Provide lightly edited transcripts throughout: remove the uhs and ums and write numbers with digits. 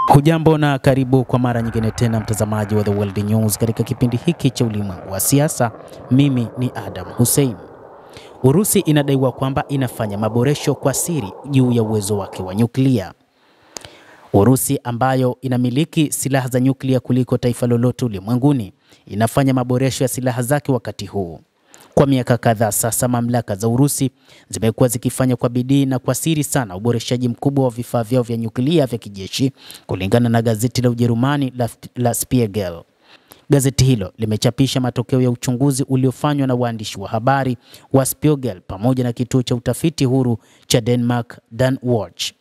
Hujambo na karibu kwa mara nyingine tena mtazamaji wa The World News katika kipindi hiki cha ulimwengu wa siasa. Mimi ni Adam Hussein. Urusi inadaiwa kwamba inafanya maboresho kwa siri juu ya uwezo wake wa nyuklia. Urusi ambayo inamiliki silaha za nyuklia kuliko taifa lolote ulimwenguni inafanya maboresho ya silaha zake wakati huu. Kwa miaka kadhaa sasa mamlaka za Urusi zimekuwa zikifanya kwa bidii na kwa siri sana uboreshaji mkubwa wa vifaa vyao vya nyuklia vya kijeshi, kulingana na gazeti la Ujerumani la Spiegel. Gazeti hilo limechapisha matokeo ya uchunguzi uliofanywa na waandishi wa habari wa Spiegel pamoja na kituo cha utafiti huru cha Denmark Danwatch.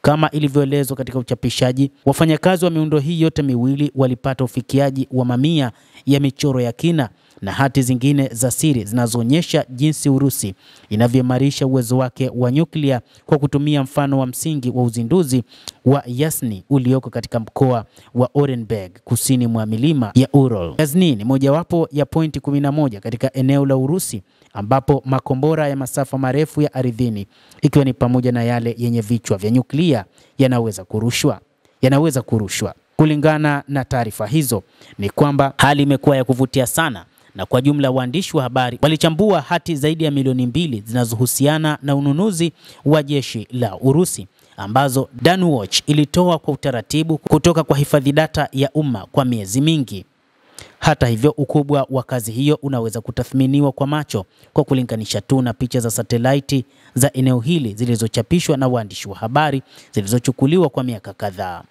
Kama ilivyoelezwa katika uchapishaji, wafanyakazi wa miundo hii yote miwili walipata ufikiaji wa mamia ya michoro ya kina na hati zingine za siri zinazoonyesha jinsi Urusi inavyoimarisha uwezo wake wa nyuklia kwa kutumia mfano wa msingi wa uzinduzi wa Yasny ulioko katika mkoa wa Orenburg kusini mwa milima ya Ural. Yasny ni mojawapo ya pointi 11 katika eneo la Urusi ambapo makombora ya masafa marefu ya ardhini, ikiwa ni pamoja na yale yenye vichwa vya nyuklia, yanaweza kurushwa. Kulingana na taarifa hizo ni kwamba hali imekuwa ya kuvutia sana, na kwa jumla waandishi wa habari walichambua hati zaidi ya milioni 2 zinazohusiana na ununuzi wa jeshi la Urusi ambazo Danwatch ilitoa kwa utaratibu kutoka kwa hifadhi data ya umma kwa miezi mingi. Hata hivyo, ukubwa wa kazi hiyo unaweza kutathminiwa kwa macho kwa kulinganisha tu na picha za satelaiti za eneo hili zilizochapishwa na waandishi wa habari zilizochukuliwa kwa miaka kadhaa.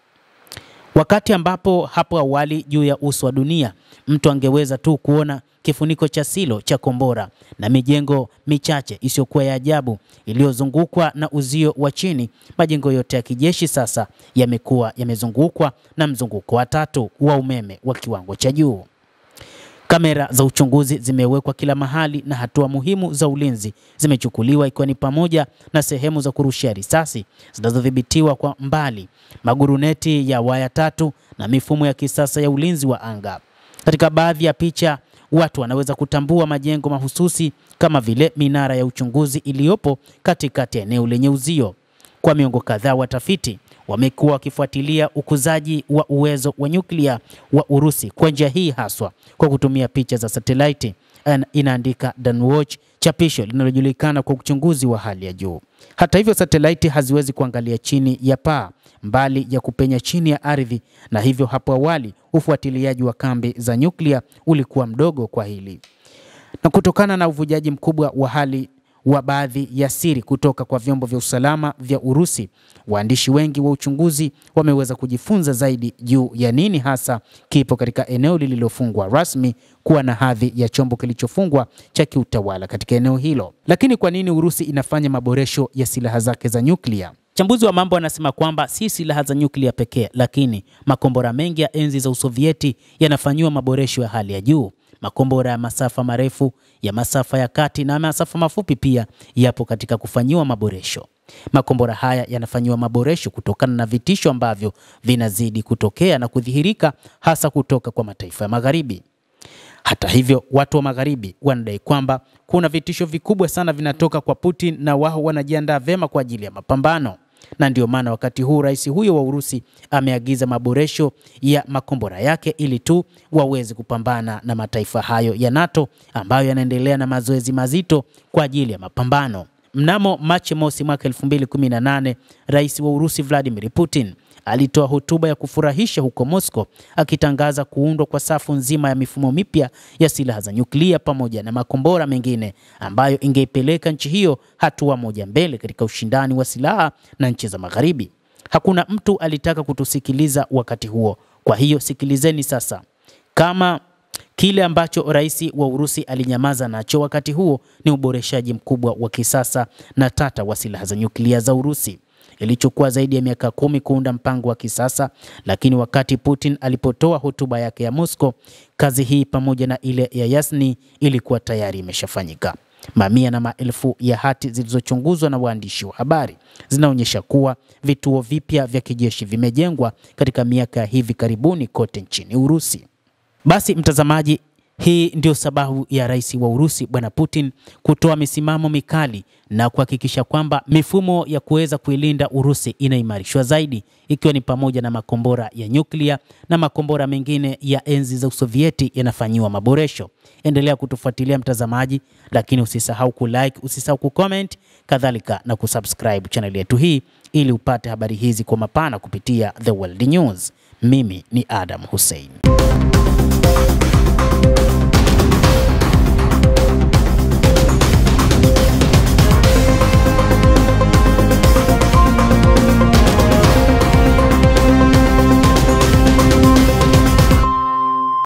Wakati ambapo hapo awali juu ya uso wa dunia mtu angeweza tu kuona kifuniko cha silo cha kombora na mijengo michache isiyokuwa ya ajabu iliyozungukwa na uzio wa chini, majengo yote ya kijeshi sasa yamekuwa yamezungukwa na mzunguko wa tatu wa umeme wa kiwango cha juu. Kamera za uchunguzi zimewekwa kila mahali na hatua muhimu za ulinzi zimechukuliwa, ikiwa ni pamoja na sehemu za kurushia risasi zinazodhibitiwa kwa mbali, maguruneti ya waya tatu na mifumo ya kisasa ya ulinzi wa anga. Katika baadhi ya picha watu wanaweza kutambua majengo mahususi kama vile minara ya uchunguzi iliyopo katikati ya eneo lenye uzio. Kwa miongo kadhaa watafiti wamekuwa wakifuatilia ukuzaji wa uwezo wa nyuklia wa Urusi kwa njia hii haswa kwa kutumia picha za satelaiti, inaandika Danwatch, chapisho linalojulikana kwa uchunguzi wa hali ya juu. Hata hivyo, satelaiti haziwezi kuangalia chini ya paa mbali ya kupenya chini ya ardhi, na hivyo hapo awali ufuatiliaji wa kambi za nyuklia ulikuwa mdogo kwa hili. Na kutokana na uvujaji mkubwa wa hali wa baadhi ya siri kutoka kwa vyombo vya usalama vya Urusi, waandishi wengi wa uchunguzi wameweza kujifunza zaidi juu ya nini hasa kipo katika eneo lililofungwa rasmi kuwa na hadhi ya chombo kilichofungwa cha kiutawala katika eneo hilo. Lakini kwa nini Urusi inafanya maboresho ya silaha zake za nyuklia? Chambuzi wa mambo anasema kwamba si silaha za nyuklia pekee, lakini makombora mengi ya enzi za Usovieti yanafanywa maboresho ya hali ya juu. Makombora ya masafa marefu, ya masafa ya kati na masafa mafupi pia yapo katika kufanyiwa maboresho. Makombora haya yanafanywa maboresho kutokana na vitisho ambavyo vinazidi kutokea na kudhihirika hasa kutoka kwa mataifa ya Magharibi. Hata hivyo, watu wa Magharibi wanadai kwamba kuna vitisho vikubwa sana vinatoka kwa Putin na wao wanajiandaa vema kwa ajili ya mapambano. Na ndio maana wakati huu rais huyo wa Urusi ameagiza maboresho ya makombora yake ili tu waweze kupambana na mataifa hayo ya NATO ambayo yanaendelea na mazoezi mazito kwa ajili ya mapambano. Mnamo Machi mosi mwaka 2018, rais wa Urusi Vladimir Putin alitoa hotuba ya kufurahisha huko Moscow akitangaza kuundwa kwa safu nzima ya mifumo mipya ya silaha za nyuklia pamoja na makombora mengine ambayo ingeipeleka nchi hiyo hatua moja mbele katika ushindani wa silaha na nchi za Magharibi. Hakuna mtu alitaka kutusikiliza wakati huo. Kwa hiyo sikilizeni sasa. Kama kile ambacho rais wa Urusi alinyamaza nacho wakati huo ni uboreshaji mkubwa wa kisasa na tata wa silaha za nyuklia za Urusi. Ilichukua zaidi ya miaka 10 kuunda mpango wa kisasa, lakini wakati Putin alipotoa hotuba yake ya Moscow, kazi hii pamoja na ile ya Yasny ilikuwa tayari imeshafanyika. Mamia na maelfu ya hati zilizochunguzwa na waandishi wa habari zinaonyesha kuwa vituo vipya vya kijeshi vimejengwa katika miaka ya hivi karibuni kote nchini Urusi. Basi mtazamaji, Hii ndio sababu ya rais wa Urusi Bwana Putin kutoa misimamo mikali na kuhakikisha kwamba mifumo ya kuweza kuilinda Urusi inaimarishwa zaidi, ikiwa ni pamoja na makombora ya nyuklia na makombora mengine ya enzi za Usovieti yanafanyiwa maboresho. Endelea kutufuatilia mtazamaji, lakini usisahau kulike, usisahau kucomment, kadhalika na kusubscribe channel yetu hii ili upate habari hizi kwa mapana kupitia The World News. Mimi ni Adam Hussein.